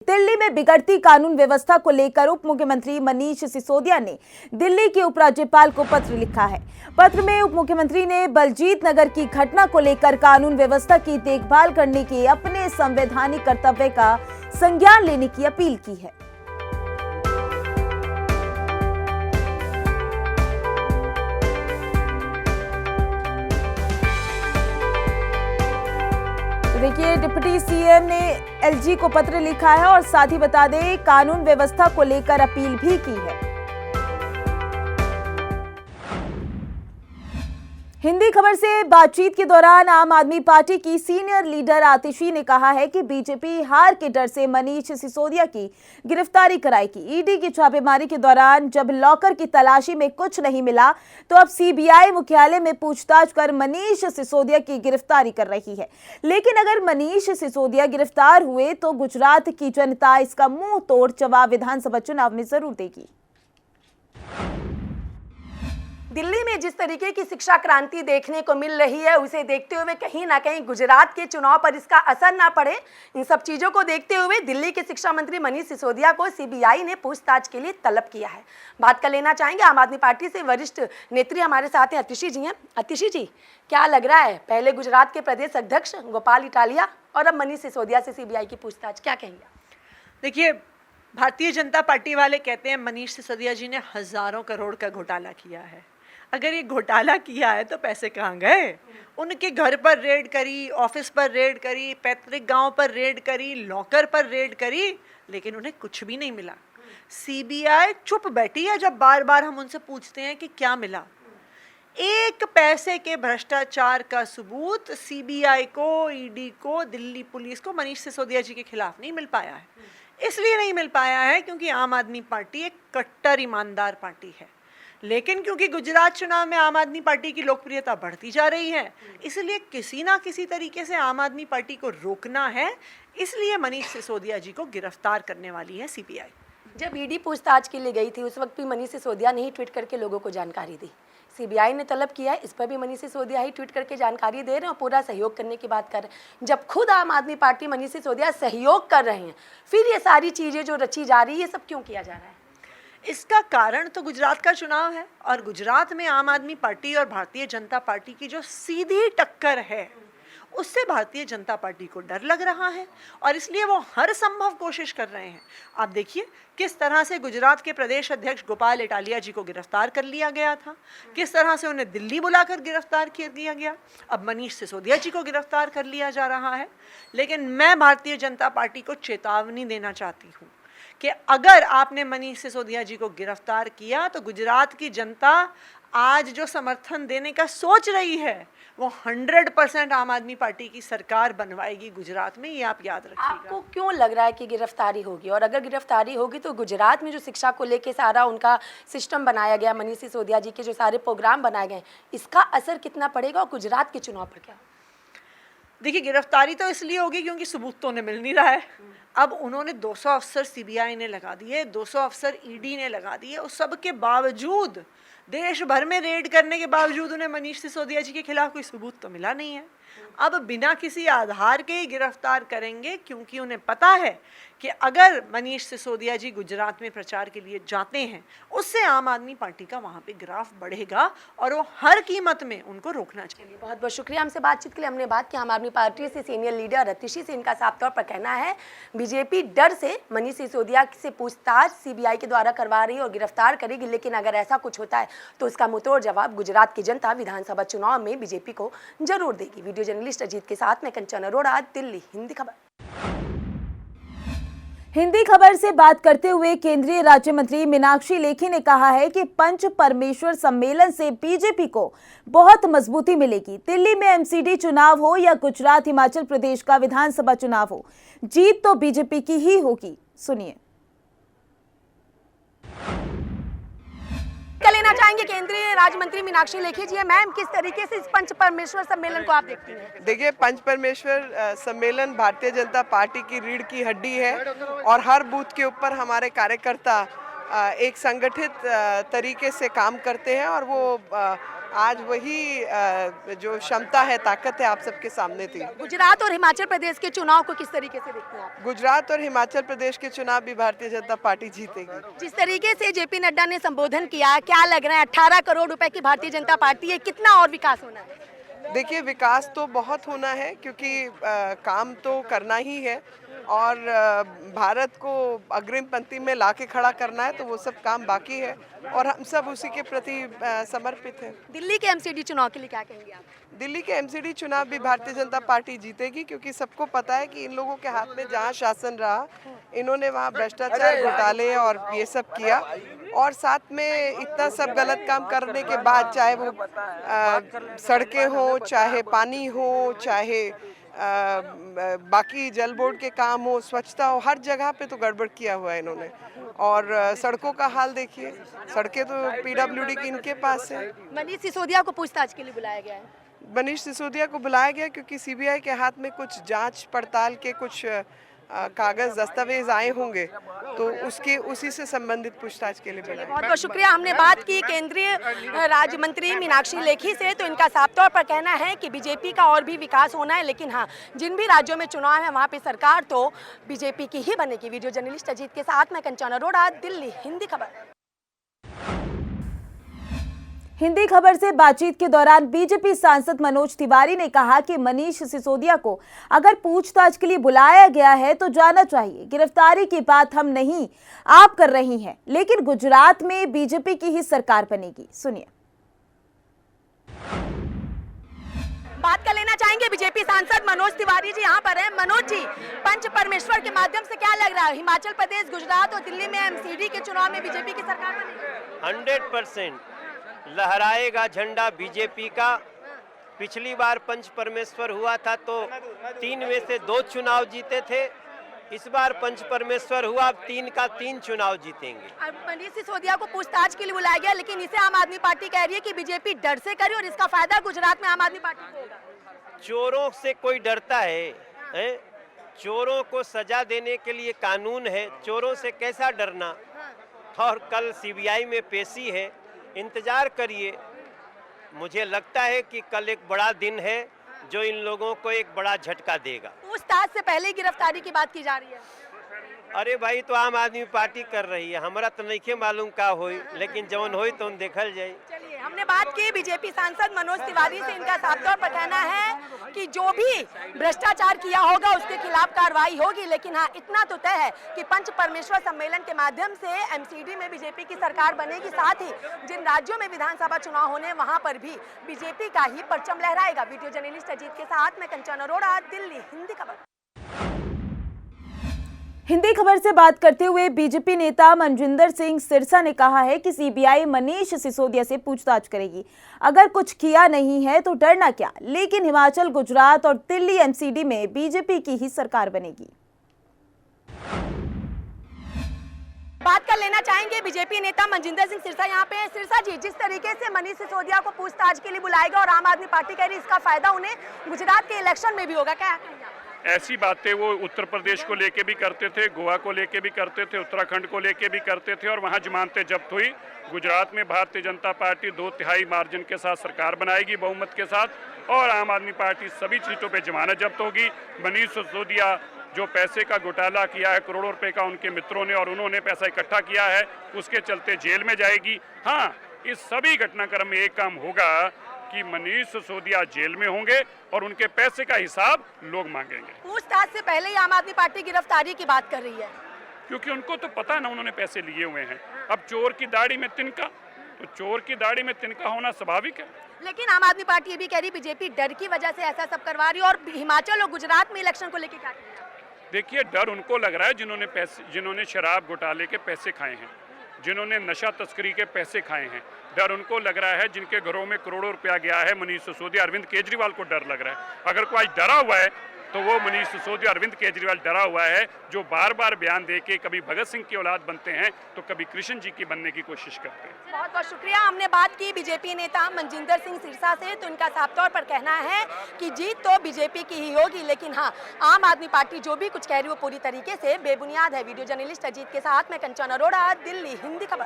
दिल्ली में बिगड़ती कानून व्यवस्था को लेकर उप मुख्यमंत्री मनीष सिसोदिया ने दिल्ली के उपराज्यपाल को पत्र लिखा है। पत्र में उप मुख्यमंत्री ने बलजीत नगर की घटना को लेकर कानून व्यवस्था की देखभाल करने के अपने संवैधानिक कर्तव्य का संज्ञान लेने की अपील की है। देखिए, डिप्टी सीएम ने एलजी को पत्र लिखा है और साथ ही बता दें कानून व्यवस्था को लेकर अपील भी की है। हिंदी खबर से बातचीत के दौरान आम आदमी पार्टी की सीनियर लीडर आतिशी ने कहा है कि बीजेपी हार के डर से मनीष सिसोदिया की गिरफ्तारी कराएगी। ईडी की छापेमारी के दौरान जब लॉकर की तलाशी में कुछ नहीं मिला तो अब सीबीआई मुख्यालय में पूछताछ कर मनीष सिसोदिया की गिरफ्तारी कर रही है। लेकिन अगर मनीष सिसोदिया गिरफ्तार हुए तो गुजरात की जनता इसका मुंह तोड़ जवाब विधानसभा चुनाव में जरूर देगी। दिल्ली में जिस तरीके की शिक्षा क्रांति देखने को मिल रही है, उसे देखते हुए कहीं ना कहीं गुजरात के चुनाव पर इसका असर ना पड़े, इन सब चीज़ों को देखते हुए दिल्ली के शिक्षा मंत्री मनीष सिसोदिया को सीबीआई ने पूछताछ के लिए तलब किया है। बात कर लेना चाहेंगे आम आदमी पार्टी से वरिष्ठ नेत्री हमारे साथ हैं, अतिशी जी हैं। अतिशी जी, क्या लग रहा है, पहले गुजरात के प्रदेश अध्यक्ष गोपाल इटालिया और अब मनीष सिसोदिया से सीबीआई की पूछताछ, क्या कहेंगे? देखिए, भारतीय जनता पार्टी वाले कहते हैं मनीष सिसोदिया जी ने हजारों करोड़ का घोटाला किया है। अगर ये घोटाला किया है तो पैसे कहाँ गए? उनके घर पर रेड करी, ऑफिस पर रेड करी, पैतृक गांव पर रेड करी, लॉकर पर रेड करी, लेकिन उन्हें कुछ भी नहीं मिला। सीबीआई चुप बैठी है जब बार बार हम उनसे पूछते हैं कि क्या मिला। एक पैसे के भ्रष्टाचार का सबूत सीबीआई को, ईडी को, दिल्ली पुलिस को मनीष सिसोदिया जी के खिलाफ नहीं मिल पाया है। इसलिए नहीं मिल पाया है क्योंकि आम आदमी पार्टी एक कट्टर ईमानदार पार्टी है। लेकिन क्योंकि गुजरात चुनाव में आम आदमी पार्टी की लोकप्रियता बढ़ती जा रही है, इसलिए किसी ना किसी तरीके से आम आदमी पार्टी को रोकना है। इसलिए मनीष सिसोदिया जी को गिरफ्तार करने वाली है सीबीआई। जब ईडी पूछताछ के लिए गई थी उस वक्त भी मनीष सिसोदिया ने ही ट्वीट करके लोगों को जानकारी दी। सीबीआई ने तलब किया है, इस पर भी मनीष सिसोदिया ही ट्वीट करके जानकारी दे रहे हैं और पूरा सहयोग करने की बात कर रहे हैं। जब खुद आम आदमी पार्टी मनीष सिसोदिया सहयोग कर रहे हैं, फिर ये सारी चीज़ें जो रची जा रही है, सब क्यों किया जा रहा है? इसका कारण तो गुजरात का चुनाव है और गुजरात में आम आदमी पार्टी और भारतीय जनता पार्टी की जो सीधी टक्कर है, उससे भारतीय जनता पार्टी को डर लग रहा है और इसलिए वो हर संभव कोशिश कर रहे हैं। आप देखिए किस तरह से गुजरात के प्रदेश अध्यक्ष गोपाल इटालिया जी को गिरफ्तार कर लिया गया था, किस तरह से उन्हें दिल्ली बुलाकर गिरफ्तार कर दिया गया। अब मनीष सिसोदिया जी को गिरफ्तार कर लिया जा रहा है। लेकिन मैं भारतीय जनता पार्टी को चेतावनी देना चाहती हूँ कि अगर आपने मनीष सिसोदिया जी को गिरफ्तार किया तो गुजरात की जनता आज जो समर्थन देने का सोच रही है वो 100% आम आदमी पार्टी की सरकार बनवाएगी गुजरात में, ये आप याद रखिएगा। आपको क्यों लग रहा है कि गिरफ्तारी होगी? और अगर गिरफ्तारी होगी तो गुजरात में जो शिक्षा को लेके सारा उनका सिस्टम बनाया गया, मनीष सिसोदिया जी के जो सारे प्रोग्राम बनाए गए, इसका असर कितना पड़ेगा और गुजरात के चुनाव पर क्या? देखिए, गिरफ्तारी तो इसलिए होगी क्योंकि सबूत तो उन्हें मिल नहीं रहा है। अब उन्होंने 200 अफसर सीबीआई ने लगा दिए, 200 अफसर ईडी ने लगा दिए, उस सब के बावजूद, देश भर में रेड करने के बावजूद उन्हें मनीष सिसोदिया जी के खिलाफ कोई सबूत तो मिला नहीं है। अब बिना किसी आधार के ही गिरफ्तार करेंगे क्योंकि उन्हें पता है कि अगर मनीष सिसोदिया जी गुजरात में प्रचार के लिए जाते हैं उससे आम आदमी पार्टी का वहाँ पे ग्राफ बढ़ेगा और वो हर कीमत में उनको रोकना चाहिए। बहुत बहुत शुक्रिया हमसे बातचीत के लिए। हमने बात की आम आदमी पार्टी से सीनियर लीडर अतिशी से। इनका साफ तौर पर कहना है बीजेपी डर से मनीष सिसोदिया से पूछताछ सीबीआई के द्वारा करवा रही है और गिरफ्तार करेगी, लेकिन अगर ऐसा कुछ होता है तो इसका मुंहतोड़ जवाब गुजरात की जनता विधानसभा चुनाव में बीजेपी को जरूर देगी। वीडियो जर्नलिस्ट अजीत के साथ मैं कंचन अरोड़ा, दिल्ली हिंदी खबर। हिंदी खबर से बात करते हुए केंद्रीय राज्य मंत्री मीनाक्षी लेखी ने कहा है कि पंच परमेश्वर सम्मेलन से बीजेपी को बहुत मजबूती मिलेगी। दिल्ली में एमसीडी चुनाव हो या गुजरात हिमाचल प्रदेश का विधानसभा चुनाव हो, जीत तो बीजेपी की ही होगी। सुनिए। कर लेना चाहेंगे केंद्रीय राज्य मंत्री मीनाक्षी लेखी जी। मैम, किस तरीके से इस पंच परमेश्वर सम्मेलन को आप देखती हैं? देखिए, पंच परमेश्वर सम्मेलन भारतीय जनता पार्टी की रीढ़ की हड्डी है और हर बूथ के ऊपर हमारे कार्यकर्ता एक संगठित तरीके से काम करते हैं और वो आज वही जो क्षमता है, ताकत है, आप सबके सामने थी। गुजरात और हिमाचल प्रदेश के चुनाव को किस तरीके से देखते हैं आप? गुजरात और हिमाचल प्रदेश के चुनाव भी भारतीय जनता पार्टी जीतेगी। जिस तरीके से जेपी नड्डा ने संबोधन किया, क्या लग रहा है 18 करोड़ रुपए की भारतीय जनता पार्टी है, कितना और विकास होना है? देखिए, विकास तो बहुत होना है, क्योंकि काम तो करना ही है और भारत को अग्रिम पंक्ति में लाके खड़ा करना है, तो वो सब काम बाकी है और हम सब उसी के प्रति समर्पित हैं। दिल्ली के एमसीडी चुनाव के लिए क्या कहेंगे आप? दिल्ली के एमसीडी चुनाव भी भारतीय जनता पार्टी जीतेगी, क्योंकि सबको पता है कि इन लोगों के हाथ में जहां शासन रहा, इन्होंने वहां भ्रष्टाचार, घोटाले और ये सब किया और साथ में इतना सब गलत काम करने के बाद, चाहे वो सड़कें हो, चाहे पानी हो, चाहे बाकी जल बोर्ड के काम हो, स्वच्छता हो, हर जगह पे तो गड़बड़ किया हुआ है इन्होंने। और सड़कों का हाल देखिए, सड़कें तो पीडब्ल्यूडी की इनके पास है। मनीष सिसोदिया को पूछताछ के लिए बुलाया गया है। मनीष सिसोदिया को बुलाया गया क्योंकि सीबीआई के हाथ में कुछ जांच पड़ताल के कुछ कागज दस्तावेज आए होंगे, तो उसी से संबंधित पूछताछ के लिए बुलाया। बहुत बहुत शुक्रिया। हमने बात की केंद्रीय राज्य मंत्री मीनाक्षी लेखी से, तो इनका साफ तौर पर कहना है कि बीजेपी का और भी विकास होना है, लेकिन हाँ, जिन भी राज्यों में चुनाव है वहाँ पे सरकार तो बीजेपी की ही बनेगी। वीडियो जर्नलिस्ट अजीत के साथ मैं कंचन अरोड़ा, दिल्ली, हिंदी खबर। हिंदी खबर से बातचीत के दौरान बीजेपी सांसद मनोज तिवारी ने कहा कि मनीष सिसोदिया को अगर पूछताछ के लिए बुलाया गया है तो जाना चाहिए। गिरफ्तारी की बात हम नहीं, आप कर रही हैं, लेकिन गुजरात में बीजेपी की ही सरकार बनेगी। सुनिए। बात कर लेना चाहेंगे बीजेपी सांसद मनोज तिवारी जी यहाँ पर हैं। मनोज जी, पंच परमेश्वर के माध्यम से क्या लग रहा है, हिमाचल प्रदेश, गुजरात और दिल्ली में एमसीडी के चुनाव में बीजेपी की सरकार बनेगी? 100% लहराएगा झंडा बीजेपी का। पिछली बार पंच परमेश्वर हुआ था तो 3 में से 2 चुनाव जीते थे, इस बार पंच परमेश्वर हुआ, अब 3 का 3 चुनाव जीतेंगे। अब मनीष सिसोदिया को पूछताछ के लिए बुलाया गया, लेकिन इसे आम आदमी पार्टी कह रही है कि बीजेपी डर से करे और इसका फायदा गुजरात में आम आदमी पार्टी को होगा। चोरों से कोई डरता है? चोरों को सजा देने के लिए कानून है, चोरों से कैसा डरना। और कल सीबीआई में पेशी है, इंतजार करिए। मुझे लगता है कि कल एक बड़ा दिन है जो इन लोगों को एक बड़ा झटका देगा। पूछताछ से पहले गिरफ्तारी की बात की जा रही है। अरे भाई, तो आम आदमी पार्टी कर रही है, हमारा तो नहीं मालूम का होई, लेकिन जवन होई तो देखल जाए। चलिए, हमने बात की बीजेपी सांसद मनोज तिवारी से। इनका साफ तौर पर कहना है कि जो भी भ्रष्टाचार किया होगा उसके खिलाफ कार्रवाई होगी, लेकिन हाँ, इतना तो तय है कि पंच परमेश्वर सम्मेलन के माध्यम से एमसीडी में बीजेपी की सरकार बनेगी। साथ ही जिन राज्यों में विधानसभा चुनाव होने वहां पर भी बीजेपी का ही परचम लहराएगा। वीडियो जर्नलिस्ट अजीत के साथ मैं कंचन अरोड़ा, दिल्ली, हिंदी खबर। हिंदी खबर से बात करते हुए बीजेपी नेता मनजिंदर सिंह सिरसा ने कहा है कि सीबीआई मनीष सिसोदिया से पूछताछ करेगी। अगर कुछ किया नहीं है तो डरना क्या, लेकिन हिमाचल, गुजरात और दिल्ली एमसीडी में बीजेपी की ही सरकार बनेगी। बात कर लेना चाहेंगे बीजेपी नेता मनजिंदर सिंह सिरसा यहाँ पे। सिरसा जी, जिस तरीके से मनीष सिसोदिया को पूछताछ के लिए बुलाएगा और आम आदमी पार्टी कह रही है इसका फायदा उन्हें गुजरात के इलेक्शन में भी होगा, क्या कहेंगे आप? ऐसी बातें वो उत्तर प्रदेश को लेके भी करते थे, गोवा को लेके भी करते थे, उत्तराखंड को लेके भी करते थे और वहाँ जमानतें जब्त हुई। गुजरात में भारतीय जनता पार्टी 2/3 मार्जिन के साथ सरकार बनाएगी, बहुमत के साथ, और आम आदमी पार्टी सभी सीटों पे जमानत जब्त होगी। मनीष सिसोदिया जो पैसे का घोटाला किया है, करोड़ों रुपए का उनके मित्रों ने, और उन्होंने पैसा इकट्ठा किया है, उसके चलते जेल में जाएगी। हाँ, इस सभी घटनाक्रम में एक काम होगा कि मनीष सिसोदिया जेल में होंगे और उनके पैसे का हिसाब लोग मांगेंगे। पूछताछ से पहले ही आम आदमी पार्टी गिरफ्तारी की बात कर रही है, क्योंकि उनको तो पता ना उन्होंने पैसे लिए हुए हैं। अब चोर की दाढ़ी में तिनका, तो चोर की दाढ़ी में तिनका होना स्वाभाविक है। लेकिन आम आदमी पार्टी ये भी कह रही बीजेपी डर की वजह से ऐसा सब करवा रही है। और हिमाचल और गुजरात में इलेक्शन को लेकर क्या कहेंगे? देखिए, डर उनको लग रहा है जिन्होंने शराब घोटाले के पैसे खाए हैं, जिन्होंने नशा तस्करी के पैसे खाए हैं। डर उनको लग रहा है जिनके घरों में करोड़ों रुपया गया है। मनीष सिसोदिया, अरविंद केजरीवाल को डर लग रहा है। अगर कोई डरा हुआ है तो वो मनीष सिसोदिया, अरविंद केजरीवाल डरा हुआ है, जो बार बार बयान देके कभी भगत सिंह की औलाद बनते हैं तो कभी कृष्ण जी की बनने की कोशिश करते हैं। बहुत बहुत शुक्रिया। हमने बात की बीजेपी नेता मनजिंदर सिंह सिरसा से, तो इनका साफ तौर पर कहना है कि जीत तो बीजेपी की ही होगी, लेकिन हाँ, आम आदमी पार्टी जो भी कुछ कह रही है वो पूरी तरीके से बेबुनियाद है। वीडियो जर्नलिस्ट अजीत के साथ मैं कंचन अरोड़ा, दिल्ली, हिंदी खबर।